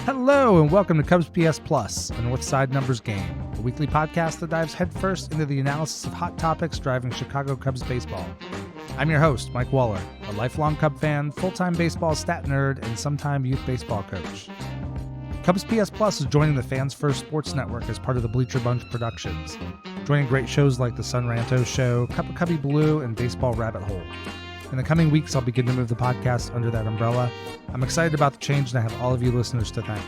Hello and welcome to Cubs PS Plus, a Northside Numbers game, a weekly podcast that dives headfirst into the analysis of hot topics driving Chicago Cubs baseball. I'm your host, Mike Waller, a lifelong Cub fan, full-time baseball stat nerd, and sometime youth baseball coach. Cubs PS Plus is joining the Fans First Sports Network as part of the Bleacher Bunch Productions, joining great shows like The Sun Ranto Show, Cup of Cubby Blue, and Baseball Rabbit Hole. In the coming weeks, I'll begin to move the podcast under that umbrella. I'm excited about the change, and I have all of you listeners to thank.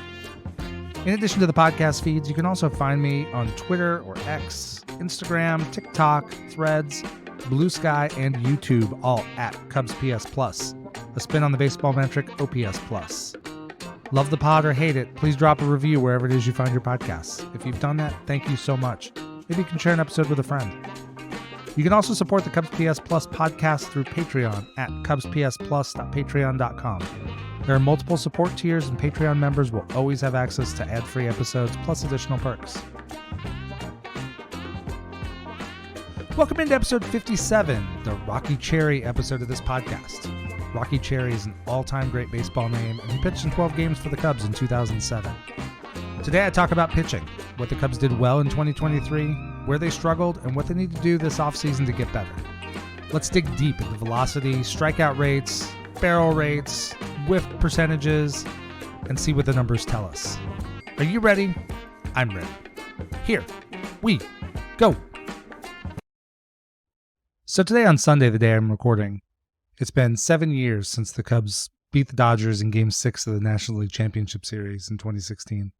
In addition to the podcast feeds, you can also find me on Twitter or X, Instagram, TikTok, Threads, Blue Sky, and YouTube, all at Cubs PS Plus, a spin on the baseball metric OPS Plus. Love the pod or hate it, please drop a review wherever it is you find your podcasts. If you've done that, thank you so much. Maybe you can share an episode with a friend. You can also support the Cubs PS Plus podcast through Patreon at cubspsplus.patreon.com. There are multiple support tiers, and Patreon members will always have access to ad-free episodes plus additional perks. Welcome into episode 57, the Rocky Cherry episode of this podcast. Rocky Cherry is an all-time great baseball name, and he pitched in 12 games for the Cubs in 2007. Today I talk about pitching, what the Cubs did well in 2023, where they struggled, and what they need to do this offseason to get better. Let's dig deep into velocity, strikeout rates, barrel rates, whiff percentages, and see what the numbers tell us. Are you ready? I'm ready. Here we go. So today on Sunday, the day I'm recording, it's been 7 years since the Cubs beat the Dodgers in Game 6 of the National League Championship Series in 2016.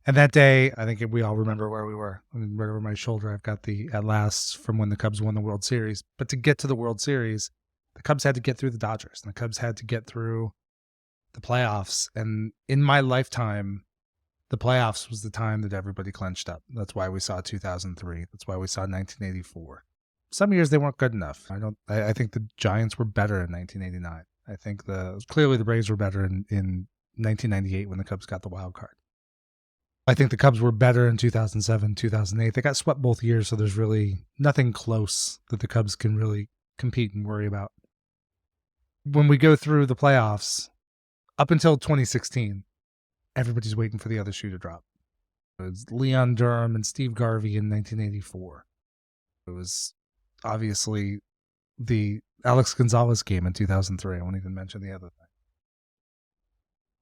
And that day, I think we all remember where we were. I mean, right over my shoulder, I've got the at last from when the Cubs won the World Series. But to get to the World Series, the Cubs had to get through the Dodgers, and the Cubs had to get through the playoffs. And in my lifetime, the playoffs was the time that everybody clenched up. That's why we saw 2003. That's why we saw 1984. Some years they weren't good enough. I think the Giants were better in 1989. I think clearly the Braves were better in 1998 when the Cubs got the wild card. I think the Cubs were better in 2007, 2008. They got swept both years, so there's really nothing close that the Cubs can really compete and worry about. When we go through the playoffs, up until 2016, everybody's waiting for the other shoe to drop. It was Leon Durham and Steve Garvey in 1984. It was obviously the Alex Gonzalez game in 2003. I won't even mention the other thing.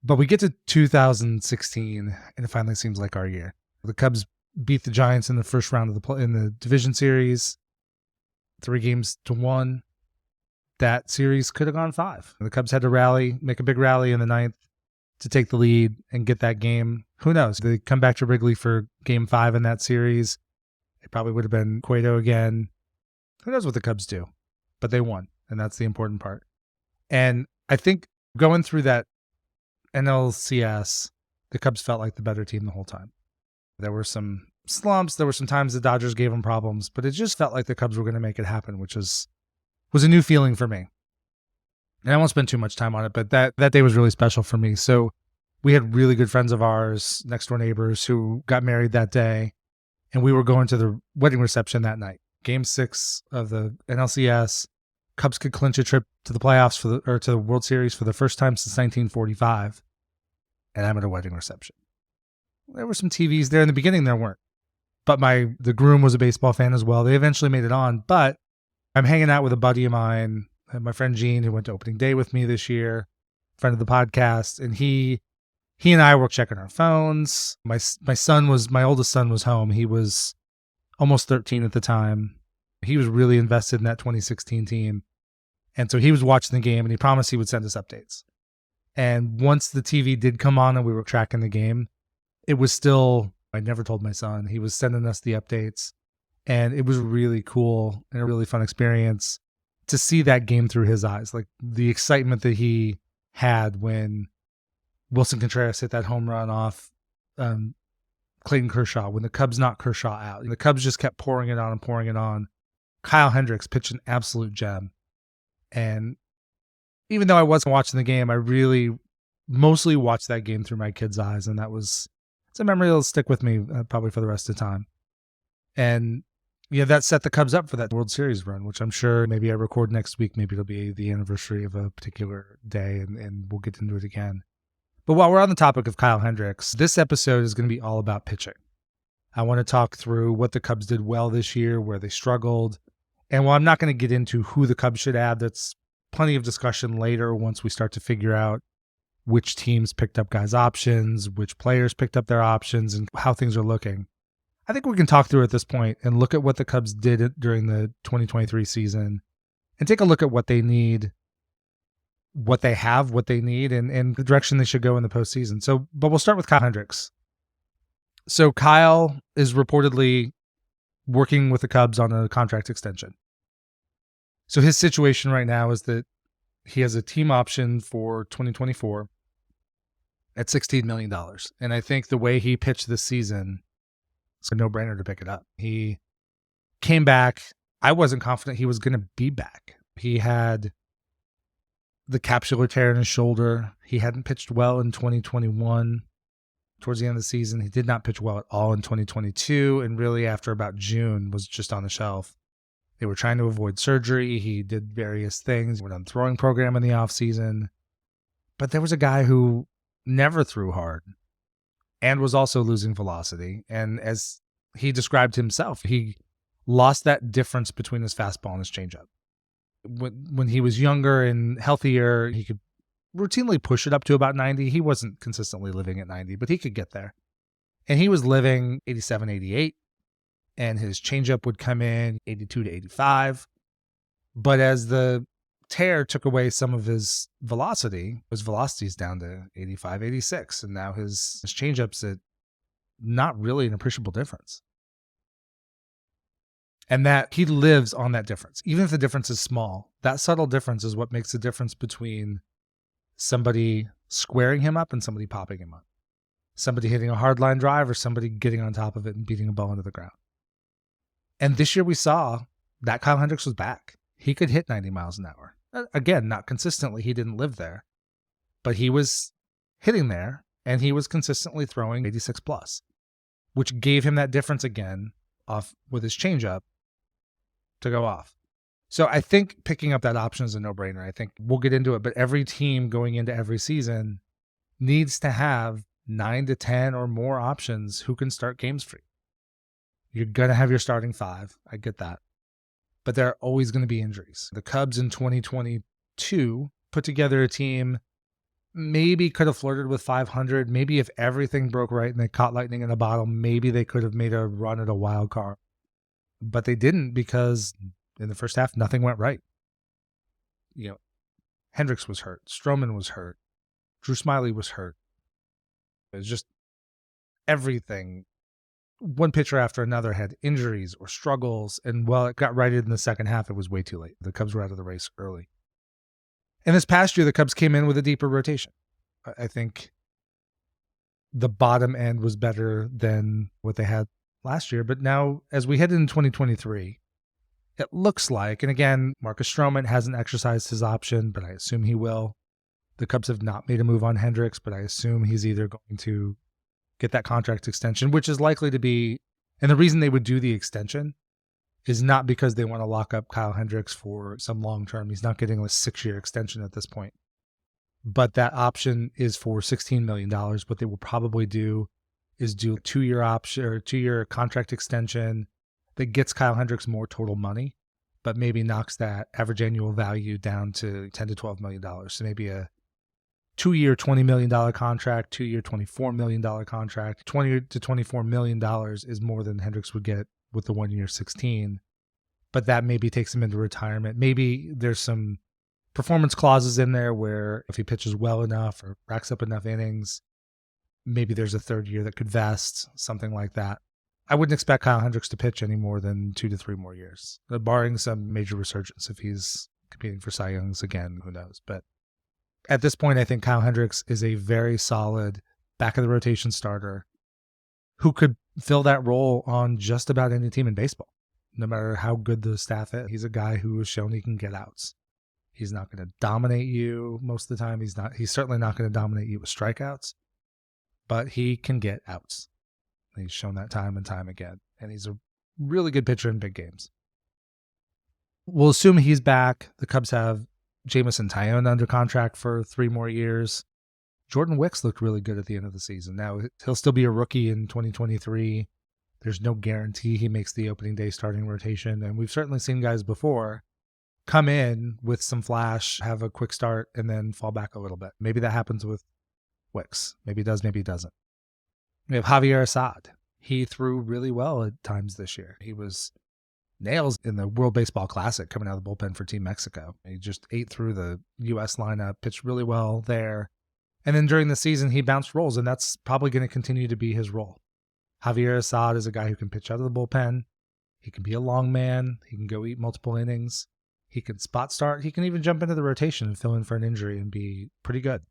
But we get to 2016, and it finally seems like our year. The Cubs beat the Giants in the first round of in the division series, 3-1. That series could have gone 5. The Cubs had to make a big rally in the 9th to take the lead and get that game. Who knows? They come back to Wrigley for Game 5 in that series. It probably would have been Cueto again. Who knows what the Cubs do? But they won, and that's the important part. And I think going through that NLCS, the Cubs felt like the better team the whole time. There were some slumps. There were some times the Dodgers gave them problems, but it just felt like the Cubs were going to make it happen, which was a new feeling for me. And I won't spend too much time on it, but that day was really special for me. So we had really good friends of ours, next door neighbors, who got married that day, and we were going to the wedding reception that night. Game 6 of the NLCS. Cubs could clinch a trip to the playoffs to the World Series for the first time since 1945. And I'm at a wedding reception. There were some TVs there in the beginning. There weren't, but the groom was a baseball fan as well. They eventually made it on. But I'm hanging out with a buddy of mine, my friend Gene, who went to opening day with me this year, friend of the podcast, and he and I were checking our phones. My oldest son was home. He was almost 13 at the time. He was really invested in that 2016 team. And so he was watching the game, and he promised he would send us updates. And once the TV did come on and we were tracking the game, it was still, I never told my son, he was sending us the updates. And it was really cool and a really fun experience to see that game through his eyes. Like the excitement that he had when Wilson Contreras hit that home run off Clayton Kershaw, when the Cubs knocked Kershaw out. The Cubs just kept pouring it on and pouring it on. Kyle Hendricks pitched an absolute gem. And even though I wasn't watching the game, I really mostly watched that game through my kids' eyes. And it's a memory that'll stick with me probably for the rest of the time. And yeah, that set the Cubs up for that World Series run, which I'm sure maybe I record next week. Maybe it'll be the anniversary of a particular day, and we'll get into it again. But while we're on the topic of Kyle Hendricks, this episode is going to be all about pitching. I want to talk through what the Cubs did well this year, where they struggled. And while I'm not going to get into who the Cubs should add, that's plenty of discussion later once we start to figure out which teams picked up guys' options, which players picked up their options, and how things are looking. I think we can talk through at this point and look at what the Cubs did during the 2023 season and take a look at what they need, what they have, what they need, and the direction they should go in the postseason. But we'll start with Kyle Hendricks. So Kyle is reportedly working with the Cubs on a contract extension. So his situation right now is that he has a team option for 2024 at $16 million. And I think the way he pitched this season, it's a no-brainer to pick it up. He came back. I wasn't confident he was going to be back. He had the capsular tear in his shoulder. He hadn't pitched well in 2021. Towards the end of the season, he did not pitch well at all in 2022. And really after about June was just on the shelf. They were trying to avoid surgery. He did various things. He went on a throwing program in the offseason. But there was a guy who never threw hard and was also losing velocity. And as he described himself, he lost that difference between his fastball and his changeup. When he was younger and healthier, he could routinely push it up to about 90. He wasn't consistently living at 90, but he could get there. And he was living 87, 88. And his changeup would come in 82 to 85. But as the tear took away some of his velocity is down to 85, 86. And now his changeup's at not really an appreciable difference. And that he lives on that difference. Even if the difference is small, that subtle difference is what makes the difference between somebody squaring him up and somebody popping him up. Somebody hitting a hard line drive or somebody getting on top of it and beating a ball into the ground. And this year we saw that Kyle Hendricks was back. He could hit 90 miles an hour. Again, not consistently. He didn't live there. But he was hitting there, and he was consistently throwing 86 plus, which gave him that difference again off with his changeup to go off. So I think picking up that option is a no-brainer. I think we'll get into it, but every team going into every season needs to have 9 to 10 or more options who can start games for you. You're going to have your starting five. I get that. But there are always going to be injuries. The Cubs in 2022 put together a team, maybe could have flirted with 500. Maybe if everything broke right and they caught lightning in a bottle, maybe they could have made a run at a wild card. But they didn't because in the first half, nothing went right. Hendricks was hurt. Stroman was hurt. Drew Smyly was hurt. It was just everything. One pitcher after another had injuries or struggles, and while it got righted in the second half, it was way too late. The Cubs were out of the race early. And this past year, the Cubs came in with a deeper rotation. I think the bottom end was better than what they had last year. But now, as we head into 2023, it looks like, and again, Marcus Stroman hasn't exercised his option, but I assume he will. The Cubs have not made a move on Hendricks, but I assume he's either going to get that contract extension, which is likely to be, and the reason they would do the extension is not because they want to lock up Kyle Hendricks for some long term. He's not getting a 6-year extension at this point. But that option is for $16 million. What they will probably do is do a 2-year option or 2-year contract extension that gets Kyle Hendricks more total money, but maybe knocks that average annual value down to $10 to $12 million. So maybe a 2-year, $20 million contract, 2-year, $24 million contract. $20 to $24 million is more than Hendricks would get with the 1-year 16. But that maybe takes him into retirement. Maybe there's some performance clauses in there where if he pitches well enough or racks up enough innings, maybe there's a 3rd year that could vest, something like that. I wouldn't expect Kyle Hendricks to pitch any more than 2 to 3 more years, barring some major resurgence. If he's competing for Cy Youngs again, who knows? But at this point, I think Kyle Hendricks is a very solid back of the rotation starter who could fill that role on just about any team in baseball, no matter how good the staff is. He's a guy who has shown he can get outs. He's not going to dominate you most of the time. He's certainly not going to dominate you with strikeouts, but he can get outs. He's shown that time and time again, and he's a really good pitcher in big games. We'll assume he's back. The Cubs have Jameson Tyone under contract for 3 more years. Jordan Wicks looked really good at the end of the season. Now, he'll still be a rookie in 2023. There's no guarantee he makes the opening day starting rotation. And we've certainly seen guys before come in with some flash, have a quick start, and then fall back a little bit. Maybe that happens with Wicks. Maybe it does, maybe it doesn't. We have Javier Assad. He threw really well at times this year. He was nails in the World Baseball Classic coming out of the bullpen for Team Mexico. He just ate through the U.S. lineup, pitched really well there. And then during the season, he bounced roles, and that's probably going to continue to be his role. Javier Assad is a guy who can pitch out of the bullpen. He can be a long man. He can go eat multiple innings. He can spot start. He can even jump into the rotation and fill in for an injury and be pretty good.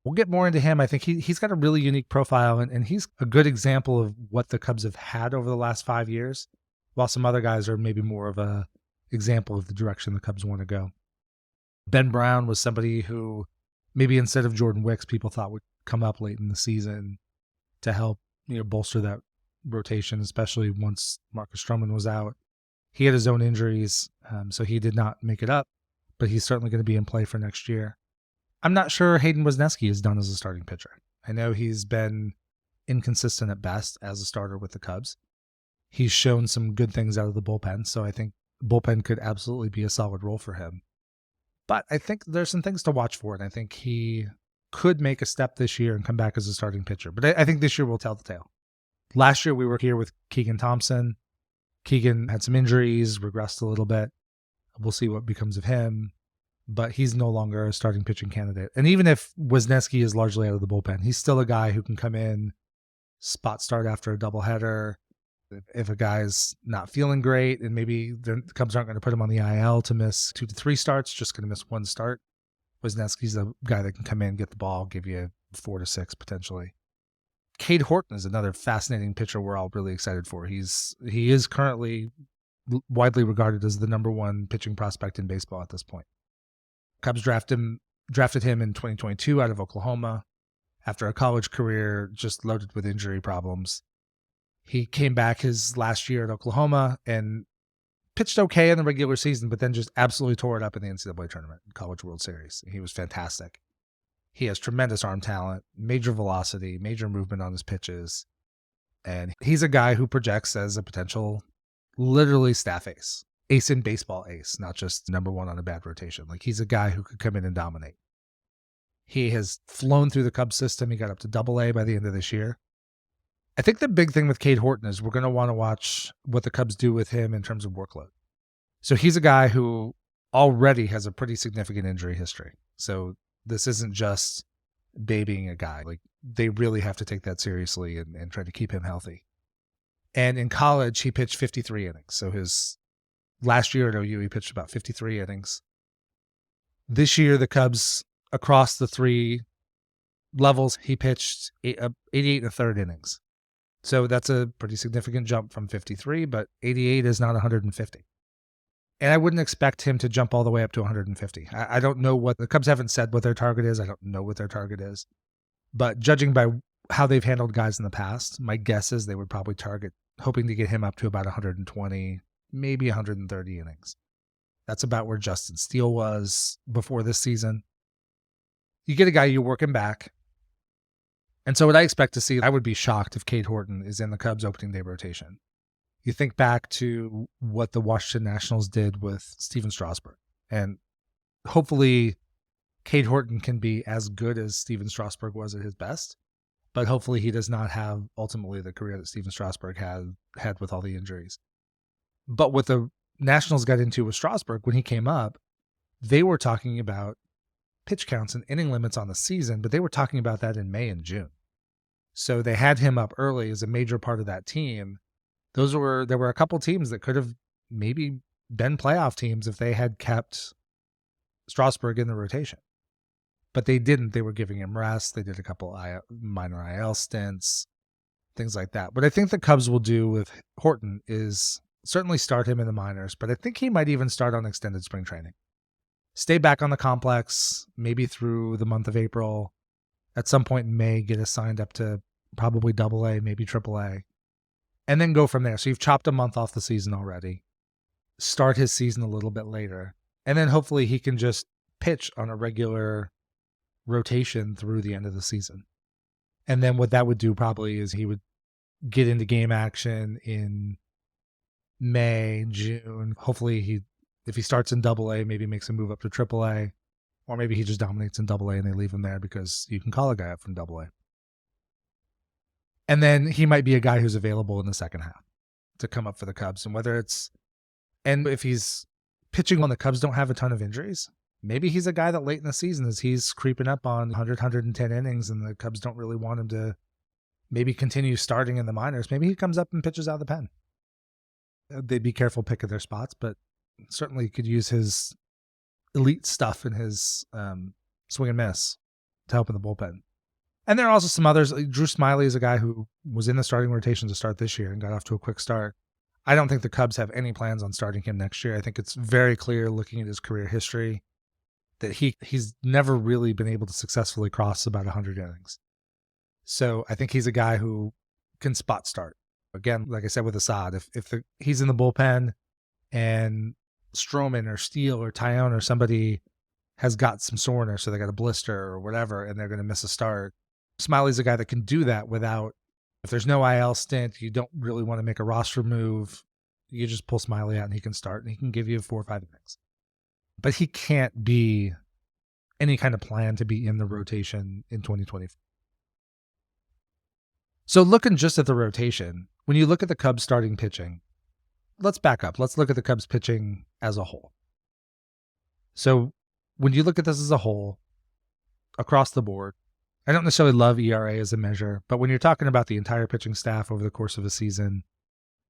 We'll get more into him. I think he's got a really unique profile, and he's a good example of what the Cubs have had over the last 5 years, while some other guys are maybe more of a example of the direction the Cubs want to go. Ben Brown was somebody who maybe instead of Jordan Wicks, people thought would come up late in the season to help bolster that rotation, especially once Marcus Stroman was out. He had his own injuries, so he did not make it up, but he's certainly going to be in play for next year. I'm not sure Hayden Wesneski is done as a starting pitcher. I know he's been inconsistent at best as a starter with the Cubs. He's shown some good things out of the bullpen, so I think the bullpen could absolutely be a solid role for him. But I think there's some things to watch for, and I think he could make a step this year and come back as a starting pitcher. But I think this year will tell the tale. Last year we were here with Keegan Thompson. Keegan had some injuries, regressed a little bit. We'll see what becomes of him. But he's no longer a starting pitching candidate. And even if Wesneski is largely out of the bullpen, he's still a guy who can come in, spot start after a doubleheader. If a guy's not feeling great and maybe the Cubs aren't going to put him on the IL to miss 2 to 3 starts, just going to miss 1 start, Wesneski's a guy that can come in, get the ball, give you 4 to 6 potentially. Cade Horton is another fascinating pitcher we're all really excited for. He is currently widely regarded as the number 1 pitching prospect in baseball at this point. Cubs drafted him in 2022 out of Oklahoma after a college career just loaded with injury problems. He came back his last year at Oklahoma and pitched okay in the regular season, but then just absolutely tore it up in the NCAA tournament, College World Series. He was fantastic. He has tremendous arm talent, major velocity, major movement on his pitches. And he's a guy who projects as a potential, literally staff ace. Ace in baseball ace, not just number 1 on a bad rotation. Like, he's a guy who could come in and dominate. He has flown through the Cubs system. He got up to AA by the end of this year. I think the big thing with Cade Horton is we're going to want to watch what the Cubs do with him in terms of workload. So he's a guy who already has a pretty significant injury history. So this isn't just babying a guy. Like, they really have to take that seriously and try to keep him healthy. And in college, he pitched 53 innings. So his last year at OU, he pitched about 53 innings. This year, the Cubs, across the 3 levels, he pitched 88 1/3 innings. So that's a pretty significant jump from 53, but 88 is not 150. And I wouldn't expect him to jump all the way up to 150. I don't know what the Cubs haven't said what their target is. I don't know what their target is. But judging by how they've handled guys in the past, my guess is they would probably target hoping to get him up to about 120, maybe 130 innings. That's about where Justin Steele was before this season. You get a guy, you're working back. And so what I expect to see, I would be shocked if Cade Horton is in the Cubs opening day rotation. You think back to what the Washington Nationals did with Steven Strasburg. And hopefully Cade Horton can be as good as Steven Strasburg was at his best. But hopefully he does not have ultimately the career that Steven Strasburg had with all the injuries. But what the Nationals got into with Strasburg when he came up, they were talking about pitch counts and inning limits on the season, but they were talking about that in May and June. So they had him up early as a major part of that team. There were a couple teams that could have maybe been playoff teams if they had kept Strasburg in the rotation. But they didn't. They were giving him rest. They did a couple minor IL stints, things like that. What I think the Cubs will do with Horton is certainly start him in the minors, but I think he might even start on extended spring training. Stay back on the complex, maybe through the month of April. At some point in May, get us signed up to probably AA, maybe AAA, and then go from there. So you've chopped a month off the season already. Start his season a little bit later, and then hopefully he can just pitch on a regular rotation through the end of the season. And then what that would do probably is he would get into game action in May, June. Hopefully if he starts in AA, maybe makes a move up to AAA, or maybe he just dominates in AA and they leave him there because you can call a guy up from AA. And then he might be a guy who's available in the second half to come up for the Cubs. And if he's pitching when the Cubs don't have a ton of injuries, maybe he's a guy that late in the season, as he's creeping up on 100, 110 innings and the Cubs don't really want him to maybe continue starting in the minors, maybe he comes up and pitches out of the pen. They'd be careful picking their spots, but certainly could use his elite stuff in his swing and miss to help in the bullpen. And there are also some others. Drew Smyly is a guy who was in the starting rotation to start this year and got off to a quick start. I don't think the Cubs have any plans on starting him next year. I think it's very clear looking at his career history that he's never really been able to successfully cross about 100 innings. So I think he's a guy who can spot start. Again, like I said with Assad, if he's in the bullpen and Stroman or Steele or Tyone or somebody has got some soreness or they got a blister or whatever and they're going to miss a start, Smiley's a guy that can do that without, if there's no IL stint, you don't really want to make a roster move, you just pull Smiley out and he can start and he can give you 4 or 5 innings. But he can't be any kind of plan to be in the rotation in 2024. So looking just at the rotation, when you look at the Cubs starting pitching, let's back up. Let's look at the Cubs pitching as a whole. So when you look at this as a whole, across the board, I don't necessarily love ERA as a measure, but when you're talking about the entire pitching staff over the course of a season,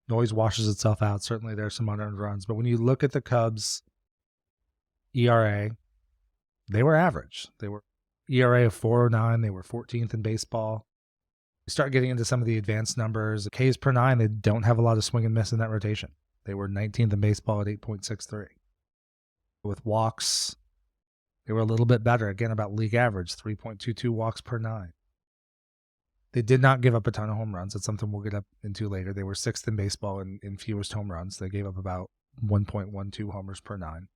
it always washes itself out. Certainly there are some unearned runs, but when you look at the Cubs ERA, they were average. They were ERA of 4.09. They were 14th in baseball. You start getting into some of the advanced numbers. Ks per 9, they don't have a lot of swing and miss in that rotation. They were 19th in baseball at 8.63. With walks, they were a little bit better, again, about league average, 3.22 walks per 9. They did not give up a ton of home runs. That's something we'll get up into later. They were 6th in baseball in fewest home runs. They gave up about 1.12 homers per 9.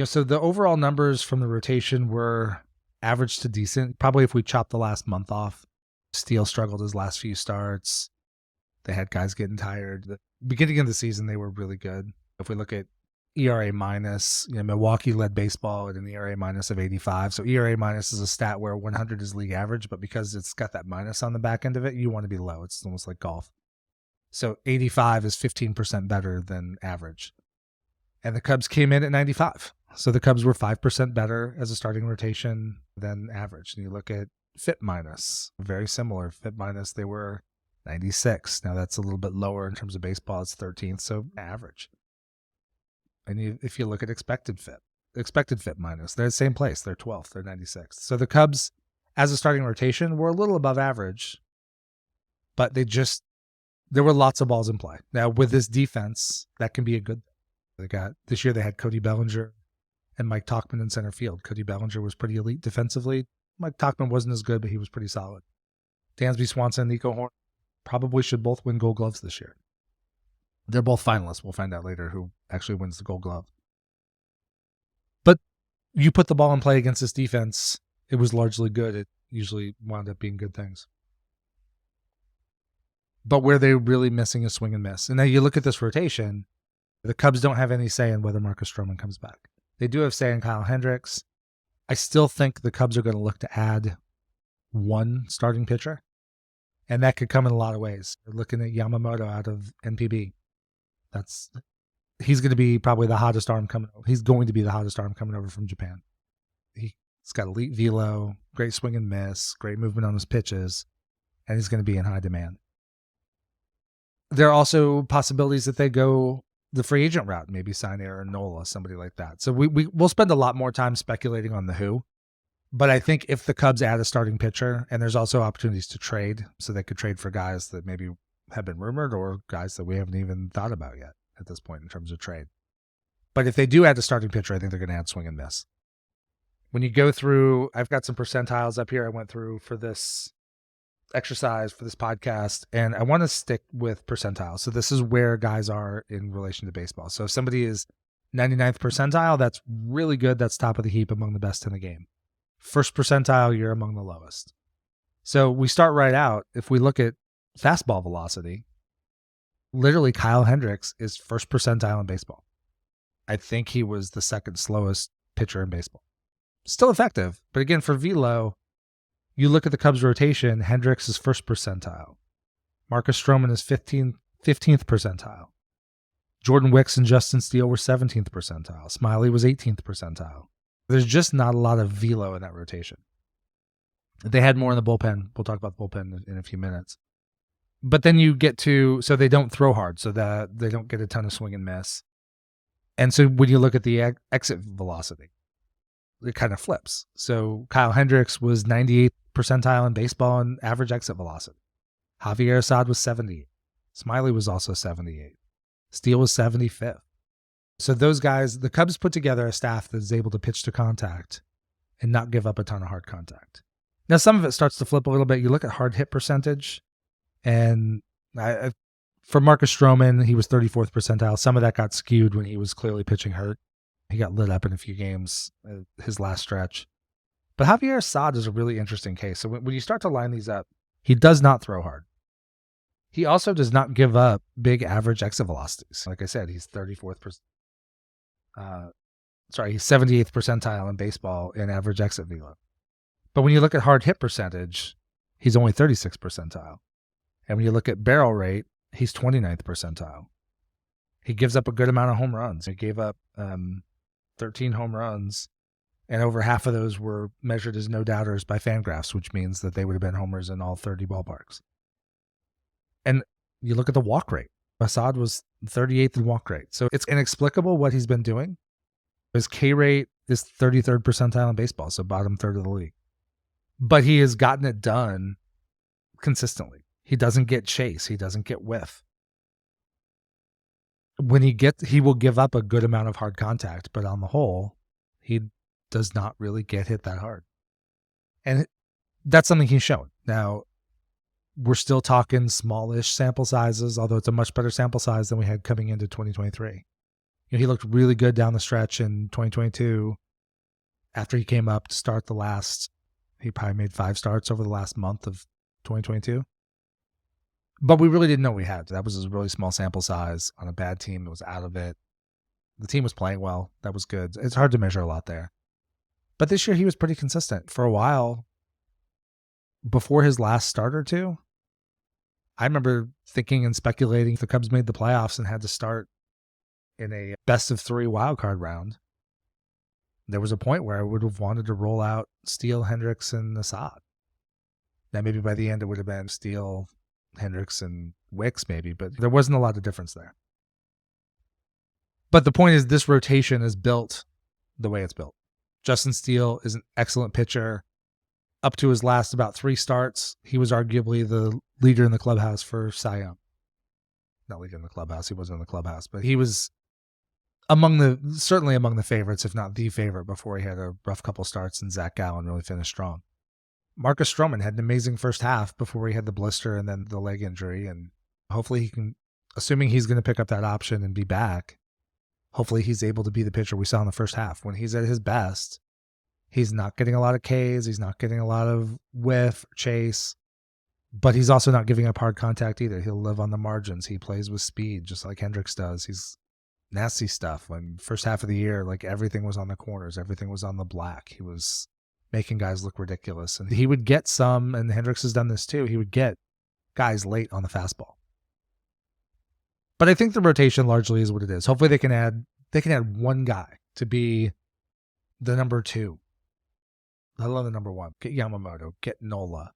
So the overall numbers from the rotation were average to decent. Probably if we chop the last month off, Steele struggled his last few starts. They had guys getting tired. The beginning of the season, they were really good. If we look at ERA minus, Milwaukee led baseball at an ERA minus of 85. So ERA minus is a stat where 100 is league average, but because it's got that minus on the back end of it, you want to be low. It's almost like golf. So 85 is 15% better than average. And the Cubs came in at 95. So the Cubs were 5% better as a starting rotation than average. And you look at FIP minus, very similar. FIP minus, they were 96. Now that's a little bit lower in terms of baseball. It's 13th, so average. And if you look at expected FIP minus, they're the same place. They're 12th. They're 96th. So the Cubs, as a starting rotation, were a little above average, but there were lots of balls in play. Now with this defense, that can be a good thing. This year they had Cody Bellinger and Mike Tauchman in center field. Cody Bellinger was pretty elite defensively. Mike Tauchman wasn't as good, but he was pretty solid. Dansby Swanson and Nico Horn probably should both win Gold Gloves this year. They're both finalists. We'll find out later who actually wins the Gold Glove. But you put the ball in play against this defense, it was largely good. It usually wound up being good things. But where they're really missing is swing and miss. And now you look at this rotation, the Cubs don't have any say in whether Marcus Stroman comes back. They do have say in Kyle Hendricks. I still think the Cubs are going to look to add one starting pitcher, and that could come in a lot of ways. They're looking at Yamamoto out of NPB. He's going to be probably the hottest arm coming over. He's going to be the hottest arm coming over from Japan. He's got elite velo, great swing and miss, great movement on his pitches, and he's going to be in high demand. There are also possibilities that they go the free agent route, maybe sign Aaron Nola, somebody like that. So we'll spend a lot more time speculating on the who. But I think if the Cubs add a starting pitcher, and there's also opportunities to trade, so they could trade for guys that maybe have been rumored or guys that we haven't even thought about yet at this point in terms of trade. But if they do add a starting pitcher, I think they're going to add swing and miss. When you go through, I've got some percentiles up here I went through for this exercise, for this podcast, and I want to stick with percentiles. So this is where guys are in relation to baseball. So if somebody is 99th percentile, that's really good. That's top of the heap among the best in the game. first percentile year among the lowest. So we start right out. If we look at fastball velocity, literally Kyle Hendricks is first percentile in baseball. I think he was the second slowest pitcher in baseball. Still effective, but again, for velo, you look at the Cubs rotation, Hendricks is first percentile. Marcus Stroman is 15th percentile. Jordan Wicks and Justin Steele were 17th percentile. Smiley was 18th percentile. There's just not a lot of velo in that rotation. They had more in the bullpen. We'll talk about the bullpen in a few minutes. But then you get to, so they don't throw hard, so that they don't get a ton of swing and miss. And so when you look at the exit velocity, it kind of flips. So Kyle Hendricks was 98th percentile in baseball in average exit velocity. Javier Assad was 78. Smiley was also 78. Steele was 75th. So those guys, the Cubs put together a staff that is able to pitch to contact and not give up a ton of hard contact. Now, some of it starts to flip a little bit. You look at hard hit percentage, and for Marcus Stroman, he was 34th percentile. Some of that got skewed when he was clearly pitching hurt. He got lit up in a few games, his last stretch. But Javier Assad is a really interesting case. So when you start to line these up, he does not throw hard. He also does not give up big average exit velocities. Like I said, he's 78th percentile in baseball in average exit velo. But when you look at hard hit percentage, he's only 36th percentile. And when you look at barrel rate, he's 29th percentile. He gives up a good amount of home runs. He gave up 13 home runs, and over half of those were measured as no-doubters by Fangraphs, which means that they would have been homers in all 30 ballparks. And you look at the walk rate. Assad was 38th in walk rate. So it's inexplicable what he's been doing. His K rate is 33rd percentile in baseball, so bottom third of the league. But he has gotten it done consistently. He doesn't get chase. He doesn't get whiff. He will give up a good amount of hard contact, but on the whole, he does not really get hit that hard. And that's something he's shown. Now, we're still talking smallish sample sizes, although it's a much better sample size than we had coming into 2023. He looked really good down the stretch in 2022 after he came up to start he probably made 5 starts over the last month of 2022. But we really didn't know what we had. That was a really small sample size on a bad team. It was out of it. The team was playing well. That was good. It's hard to measure a lot there. But this year he was pretty consistent. For a while, before his last start or two, I remember thinking and speculating if the Cubs made the playoffs and had to start in a best-of-3 wildcard round, there was a point where I would have wanted to roll out Steele, Hendricks, and Assad. Now, maybe by the end it would have been Steele, Hendricks, and Wicks, maybe, but there wasn't a lot of difference there. But the point is, this rotation is built the way it's built. Justin Steele is an excellent pitcher. Up to his last about 3 starts, he was arguably the leader in the clubhouse for Cy Young. Not leader in the clubhouse, he wasn't in the clubhouse, but he was certainly among the favorites, if not the favorite, before he had a rough couple starts and Zach Gallen really finished strong. Marcus Stroman had an amazing first half before he had the blister and then the leg injury, and hopefully he can, assuming he's going to pick up that option and be back, hopefully he's able to be the pitcher we saw in the first half. When he's at his best, he's not getting a lot of Ks, he's not getting a lot of whiff, chase, but he's also not giving up hard contact either. He'll live on the margins. He plays with speed, just like Hendricks does. He's nasty stuff. When first half of the year, like everything was on the corners, everything was on the black. He was making guys look ridiculous. And he would get some, and Hendricks has done this too, he would get guys late on the fastball. But I think the rotation largely is what it is. Hopefully they can add one guy to be the number 2. I love the number 1. Get Yamamoto, get Nola,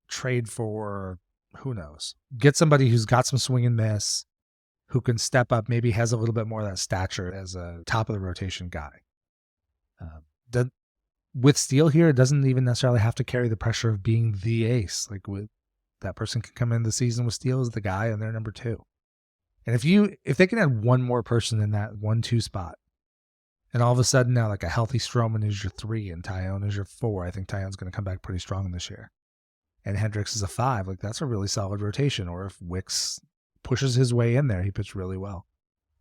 trade for who knows. Get somebody who's got some swing and miss, who can step up, maybe has a little bit more of that stature as a top of the rotation guy. With Steele here, it doesn't even necessarily have to carry the pressure of being the ace. Like that person can come in the season with Steele as the guy and they're number 2. And if they can add one more person in that 1-2 spot, and all of a sudden now like a healthy Stroman is your 3 and Tyone is your 4, I think Tyone's going to come back pretty strong this year. And Hendricks is a 5, like that's a really solid rotation. Or if Wicks pushes his way in there, he pitched really well.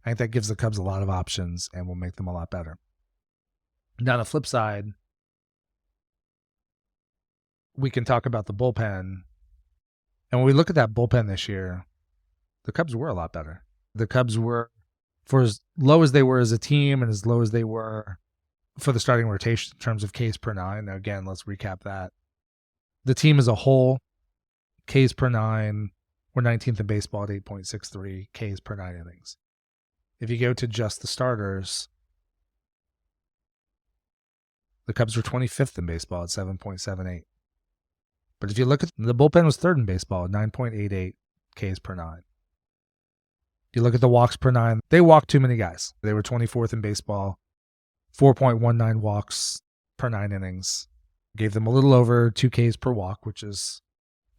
I think that gives the Cubs a lot of options and will make them a lot better. Now on the flip side, we can talk about the bullpen. And when we look at that bullpen this year, the Cubs were a lot better. The Cubs were, for as low as they were as a team and as low as they were for the starting rotation in terms of Ks per nine. Now, again, let's recap that. The team as a whole, Ks per nine, we're 19th in baseball at 8.63 Ks per 9 innings. If you go to just the starters, the Cubs were 25th in baseball at 7.78. But if you look at the bullpen was third in baseball at 9.88 Ks per 9. You look at the walks per 9, they walked too many guys. They were 24th in baseball, 4.19 walks per 9 innings. Gave them a little over 2 Ks per walk, which is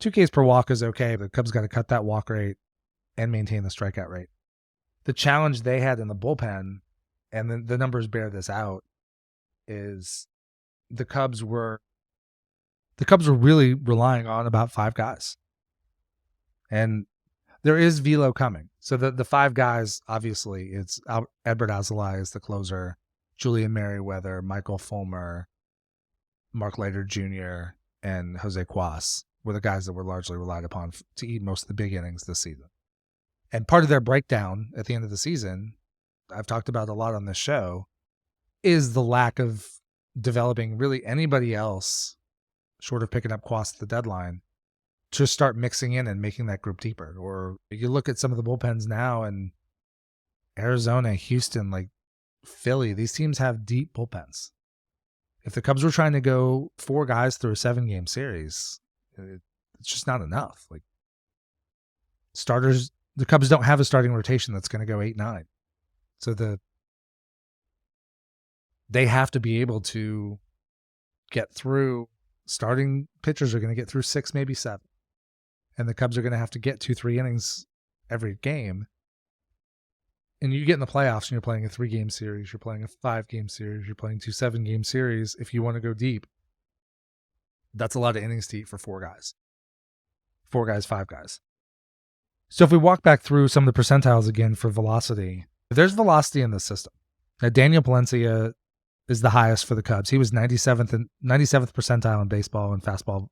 2 Ks per walk is okay. The Cubs got to cut that walk rate and maintain the strikeout rate. The challenge they had in the bullpen, and the numbers bear this out, is the Cubs were really relying on about 5 guys. And there is Velo coming. So the 5 guys, obviously, it's Edward Alzolay is the closer, Julian Merriweather, Michael Fulmer, Mark Leiter Jr., and Jose Cuas were the guys that were largely relied upon to eat most of the big innings this season. And part of their breakdown at the end of the season, I've talked about a lot on this show, is the lack of developing really anybody else short of picking up Cuas at the deadline to start mixing in and making that group deeper. Or you look at some of the bullpens now, and Arizona, Houston, like Philly, these teams have deep bullpens. If the Cubs were trying to go 4 guys through a 7-game series, it's just not enough. Like starters, the Cubs don't have a starting rotation that's going to go 8-9. So they have to be able to get through. Starting pitchers are going to get through 6, maybe 7. And the Cubs are going to have to get 2-3 innings every game. And you get in the playoffs and you're playing a 3-game series, you're playing a 5-game series, you're playing 2 7-game series. If you want to go deep, that's a lot of innings to eat for 4 guys. 4 guys, 5 guys. So if we walk back through some of the percentiles again for velocity, there's velocity in the system. Now, Daniel Palencia is the highest for the Cubs. He was 97th percentile in baseball and fastball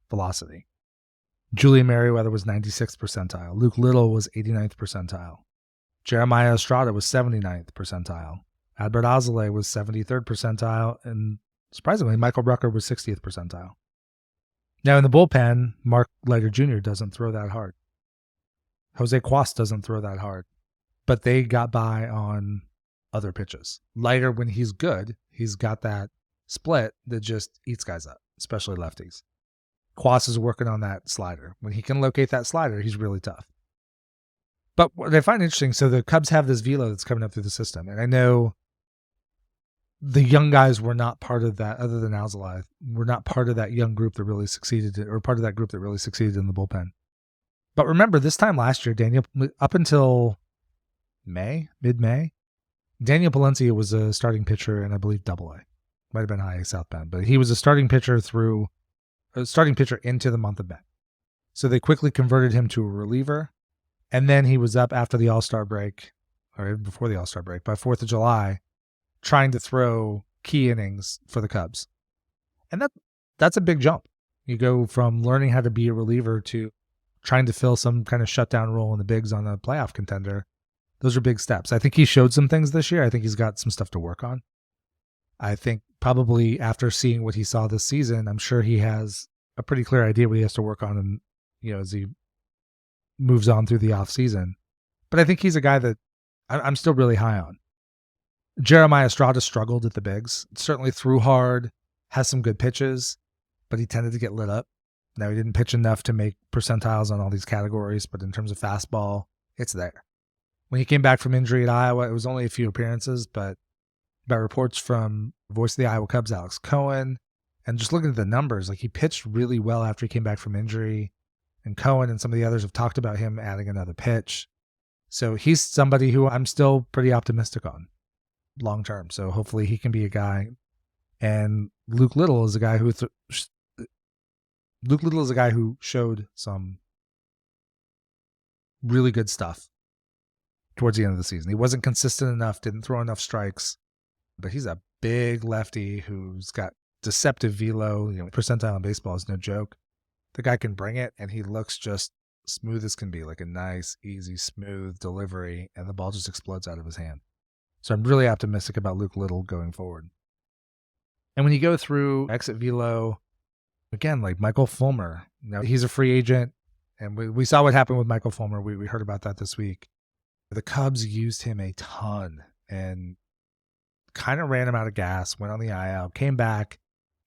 velocity. Julian Merriweather was 96th percentile. Luke Little was 89th percentile. Jeremiah Estrada was 79th percentile. Adbert Alzolay was 73rd percentile. And surprisingly, Michael Rucker was 60th percentile. Now in the bullpen, Mark Leiter Jr. doesn't throw that hard. Jose Cuas doesn't throw that hard. But they got by on other pitches. Leiter, when he's good, he's got that split that just eats guys up, especially lefties. Cuas is working on that slider. When he can locate that slider, he's really tough. But what I find interesting, so the Cubs have this Velo that's coming up through the system. And I know the young guys were not part of that, other than Alzolay, were not part of that young group that really succeeded, or part of that group that really succeeded in the bullpen. But remember, this time last year, Daniel, up until mid-May, Daniel Palencia was a starting pitcher in, I believe, Double-A. Might have been High A South Bend, but he was a starting pitcher into the month of May. So they quickly converted him to a reliever, and then he was up after the All-Star break, or before the All-Star break, by 4th of July, trying to throw key innings for the Cubs. And that's a big jump. You go from learning how to be a reliever to trying to fill some kind of shutdown role in the bigs on a playoff contender. Those are big steps. I think he showed some things this year. I think he's got some stuff to work on. I think probably after seeing what he saw this season, I'm sure he has a pretty clear idea what he has to work on, and as he moves on through the offseason. But I think he's a guy that I'm still really high on. Jeremiah Estrada struggled at the bigs. Certainly threw hard, has some good pitches, but he tended to get lit up. Now, he didn't pitch enough to make percentiles on all these categories, but in terms of fastball, it's there. When he came back from injury at Iowa, it was only a few appearances, but by reports from voice of the Iowa Cubs, Alex Cohen, and just looking at the numbers, like he pitched really well after he came back from injury. And Cohen and some of the others have talked about him adding another pitch. So he's somebody who I'm still pretty optimistic on long term. So hopefully he can be a guy. And Luke Little is a guy who showed some really good stuff towards the end of the season. He wasn't consistent enough, didn't throw enough strikes, but he's a big lefty who's got deceptive velo. Percentile in baseball is no joke. The guy can bring it, and he looks just smooth as can be, like a nice, easy, smooth delivery, and the ball just explodes out of his hand. So I'm really optimistic about Luke Little going forward. And when you go through exit velo, again, like Michael Fulmer, he's a free agent, and we saw what happened with Michael Fulmer. We heard about that this week. The Cubs used him a ton and kind of ran him out of gas, went on the IL, came back,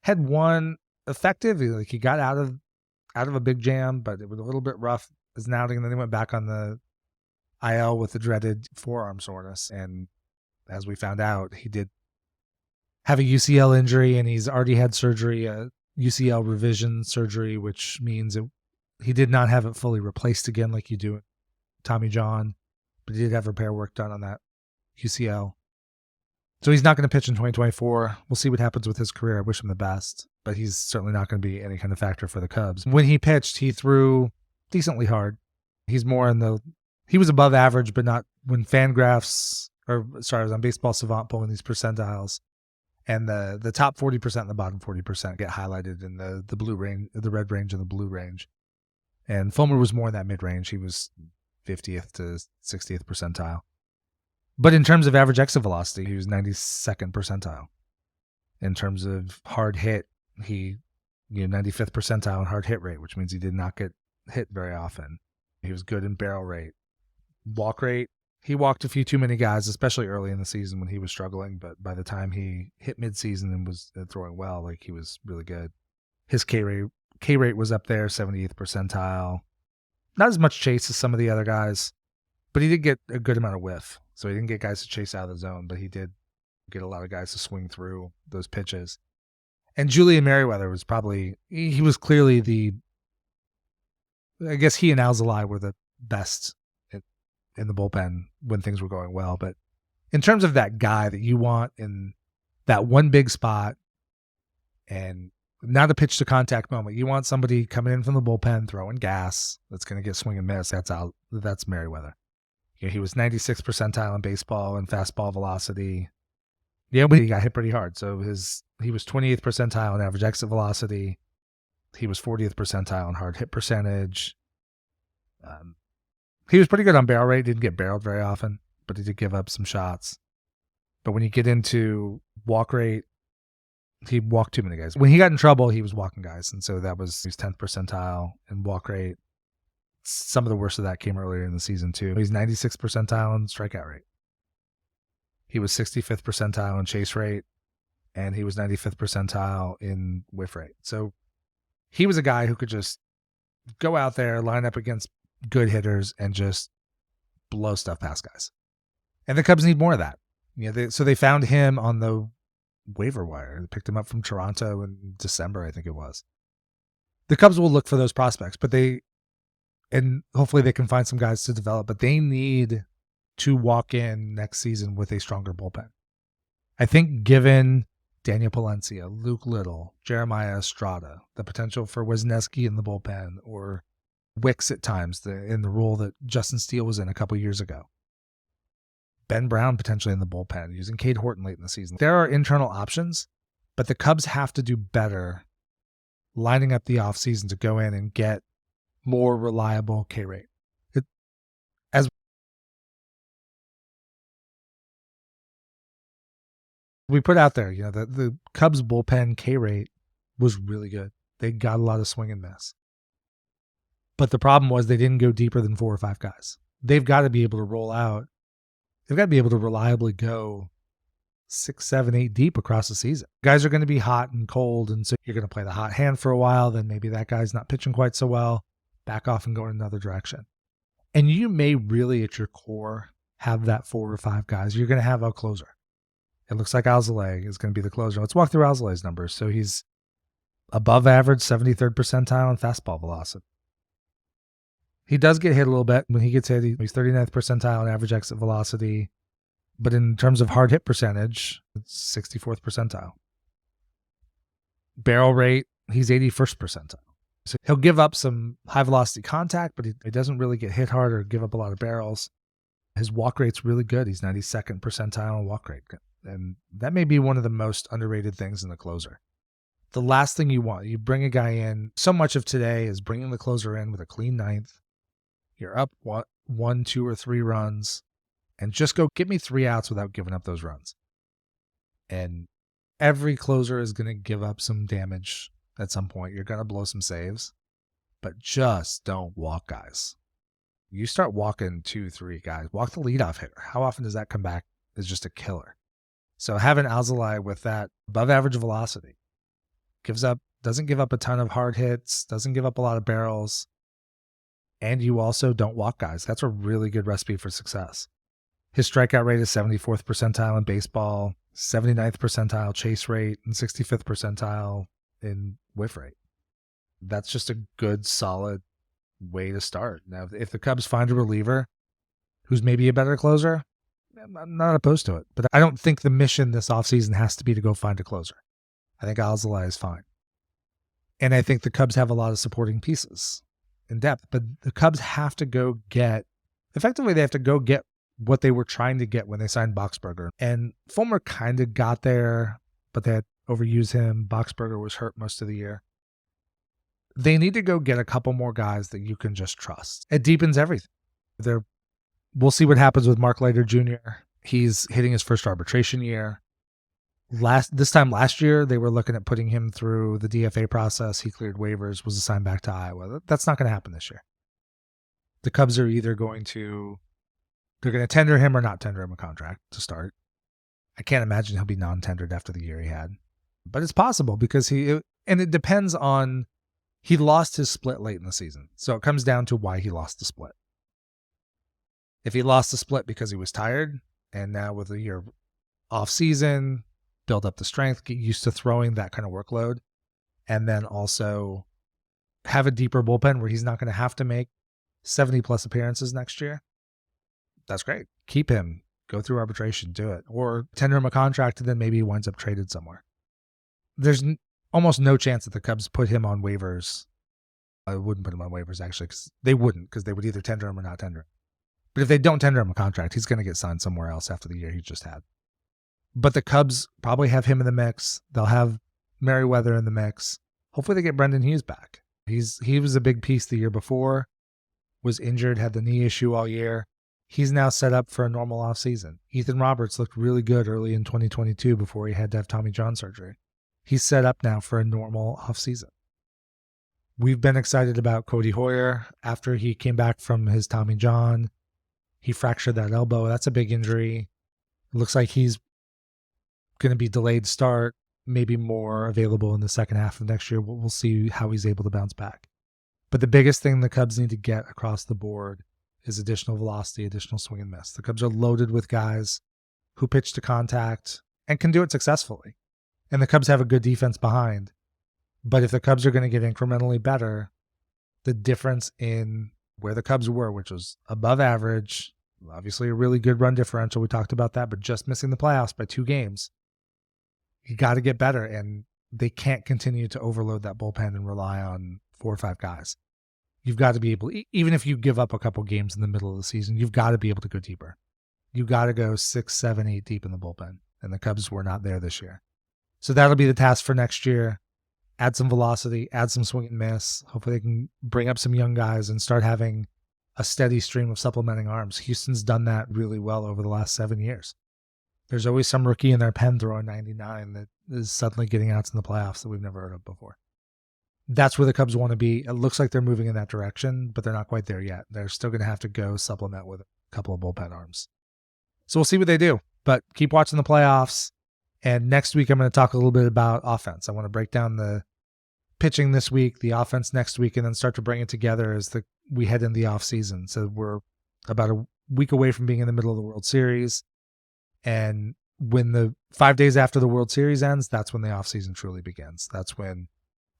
had one effective, like he got out of a big jam, but it was a little bit rough as an outing, and then he went back on the IL with the dreaded forearm soreness. And as we found out, he did have a UCL injury, and he's already had surgery, a UCL revision surgery, which means he did not have it fully replaced again like you do Tommy John, but he did have repair work done on that UCL. So he's not going to pitch in 2024. We'll see what happens with his career. I wish him the best, but he's certainly not going to be any kind of factor for the Cubs. When he pitched, he threw decently hard. He was above average, but not when Fangraphs, I was on Baseball Savant pulling these percentiles, and the top 40% and the bottom 40% get highlighted in the blue range, the red range and the blue range. And Fulmer was more in that mid range. He was 50th to 60th percentile. But in terms of average exit velocity, he was 92nd percentile. In terms of hard hit, he 95th percentile in hard hit rate, which means he did not get hit very often. He was good in barrel rate. Walk rate, he walked a few too many guys, especially early in the season when he was struggling. But by the time he hit midseason and was throwing well, like he was really good. His K rate was up there, 78th percentile. Not as much chase as some of the other guys, but he did get a good amount of whiff. So he didn't get guys to chase out of the zone, but he did get a lot of guys to swing through those pitches. And Julian Merriweather was he was clearly I guess he and Alzolay were the best in the bullpen when things were going well. But in terms of that guy that you want in that one big spot and not a pitch to contact moment, you want somebody coming in from the bullpen, throwing gas, that's going to get swing and miss. That's Merriweather. He was 96th percentile in baseball and fastball velocity. Yeah, but he got hit pretty hard. So he was 28th percentile in average exit velocity. He was 40th percentile in hard hit percentage. He was pretty good on barrel rate. Didn't get barreled very often, but he did give up some shots. But when you get into walk rate, he walked too many guys. When he got in trouble, he was walking guys. And so he was 10th percentile in walk rate. Some of the worst of that came earlier in the season too. He's 96th percentile in strikeout rate. He was 65th percentile in chase rate, and he was 95th percentile in whiff rate. So he was a guy who could just go out there, line up against good hitters, and just blow stuff past guys. And the Cubs need more of that. So they found him on the waiver wire. They picked him up from Toronto in December, I think it was. The Cubs will look for those prospects, and hopefully they can find some guys to develop, but they need to walk in next season with a stronger bullpen. I think given Daniel Palencia, Luke Little, Jeremiah Estrada, the potential for Wisniewski in the bullpen, or Wicks at times in the role that Justin Steele was in a couple years ago. Ben Brown potentially in the bullpen, using Cade Horton late in the season. There are internal options, but the Cubs have to do better lining up the offseason to go in and get more reliable K rate. As we put out there, the Cubs bullpen K rate was really good. They got a lot of swing and miss. But the problem was they didn't go deeper than 4 or 5 guys. They've got to be able to roll out. They've got to be able to reliably go 6, 7, 8 deep across the season. Guys are going to be hot and cold, and so you're going to play the hot hand for a while. Then maybe that guy's not pitching quite so well. Back off and go in another direction. And you may really at your core have that 4 or 5 guys. You're going to have a closer. It looks like Alzolay is going to be the closer. Let's walk through Alzolay's numbers. So he's above average, 73rd percentile in fastball velocity. He does get hit a little bit. When he gets hit, he's 39th percentile in average exit velocity. But in terms of hard hit percentage, it's 64th percentile. Barrel rate, he's 81st percentile. So he'll give up some high velocity contact, but he doesn't really get hit hard or give up a lot of barrels. His walk rate's really good. He's 92nd percentile in walk rate. And that may be one of the most underrated things in the closer. The last thing you want, you bring a guy in. So much of today is bringing the closer in with a clean ninth. You're up 1, 2, or 3 runs, and just go get me 3 outs without giving up those runs. And every closer is going to give up some damage at some point. You're going to blow some saves, but just don't walk guys. You start walking 2, 3 guys. Walk the leadoff hitter. How often does that come back as just a killer? So having Alzolay with that above average velocity doesn't give up a ton of hard hits, doesn't give up a lot of barrels, and you also don't walk guys. That's a really good recipe for success. His strikeout rate is 74th percentile in baseball, 79th percentile chase rate, and 65th percentile in whiff rate. That's just a good, solid way to start. Now, if the Cubs find a reliever who's maybe a better closer, I'm not opposed to it. But I don't think the mission this offseason has to be to go find a closer. I think Alzolay is fine. And I think the Cubs have a lot of supporting pieces in depth. But the Cubs have to go get, effectively, they have to go get what they were trying to get when they signed Boxberger. And Fulmer kind of got there, but they had overused him. Boxberger was hurt most of the year. They need to go get a couple more guys that you can just trust. It deepens everything. We'll see what happens with Mark Leiter Jr. He's hitting his first arbitration year. This time last year, they were looking at putting him through the DFA process. He cleared waivers, was assigned back to Iowa. That's not going to happen this year. The Cubs are either going to tender him or not tender him a contract to start. I can't imagine he'll be non-tendered after the year he had. But it's possible because it depends on, he lost his split late in the season. So it comes down to why he lost the split. If he lost the split because he was tired, and now with a year off season, build up the strength, get used to throwing that kind of workload, and then also have a deeper bullpen where he's not going to have to make 70 plus appearances next year, that's great. Keep him, go through arbitration, do it, or tender him a contract and then maybe he winds up traded somewhere. There's almost no chance that the Cubs put him on waivers. I wouldn't put him on waivers actually, because they would either tender him or not tender him. But if they don't tender him a contract, he's going to get signed somewhere else after the year he just had. But the Cubs probably have him in the mix. They'll have Merriweather in the mix. Hopefully they get Brendan Hughes back. He was a big piece the year before, was injured, had the knee issue all year. He's now set up for a normal offseason. Ethan Roberts looked really good early in 2022 before he had to have Tommy John surgery. He's set up now for a normal offseason. We've been excited about Cody Hoyer after he came back from his Tommy John. He fractured that elbow. That's a big injury. It looks like he's going to be delayed start, maybe more available in the second half of next year. We'll see how he's able to bounce back. But the biggest thing the Cubs need to get across the board is additional velocity, additional swing and miss. The Cubs are loaded with guys who pitch to contact and can do it successfully. And the Cubs have a good defense behind. But if the Cubs are going to get incrementally better, the difference in where the Cubs were, which was above average, obviously a really good run differential, we talked about that, but just missing the playoffs by 2 games, you got to get better. And they can't continue to overload that bullpen and rely on 4 or 5 guys. You've got to be able, even if you give up a couple games in the middle of the season, you've got to be able to go deeper. You've got to go 6, 7, 8 deep in the bullpen. And the Cubs were not there this year. So that'll be the task for next year. Add some velocity, add some swing and miss. Hopefully they can bring up some young guys and start having a steady stream of supplementing arms. Houston's done that really well over the last 7 years. There's always some rookie in their pen throwing 99 that is suddenly getting outs in the playoffs that we've never heard of before. That's where the Cubs want to be. It looks like they're moving in that direction, but they're not quite there yet. They're still going to have to go supplement with a couple of bullpen arms. So we'll see what they do, but keep watching the playoffs. And next week, I'm going to talk a little bit about offense. I want to break down the pitching this week, the offense next week, and then start to bring it together as we head into the offseason. So we're about a week away from being in the middle of the World Series. And when the 5 days after the World Series ends, that's when the offseason truly begins. That's when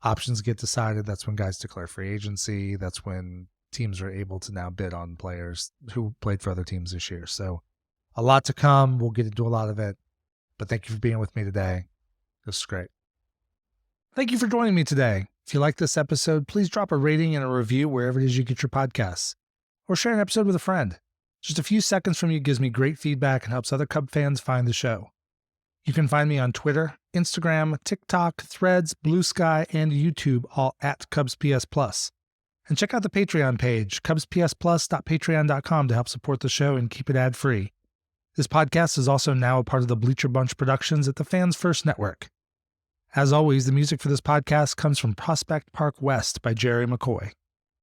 options get decided. That's when guys declare free agency. That's when teams are able to now bid on players who played for other teams this year. So a lot to come. We'll get into a lot of it. But thank you for being with me today. This is great. Thank you for joining me today. If you like this episode, please drop a rating and a review wherever it is you get your podcasts, or share an episode with a friend. Just a few seconds from you gives me great feedback and helps other Cub fans find the show. You can find me on Twitter Instagram, TikTok, Threads, Blue Sky, and YouTube, all at Cubs PS Plus. And check out the Patreon page, cubspsplus.patreon.com, to help support the show and keep it ad-free. This podcast is also now a part of the Bleacher Bunch Productions at the Fans First Network. As always, the music for this podcast comes from Prospect Park West by Jerry McCoy.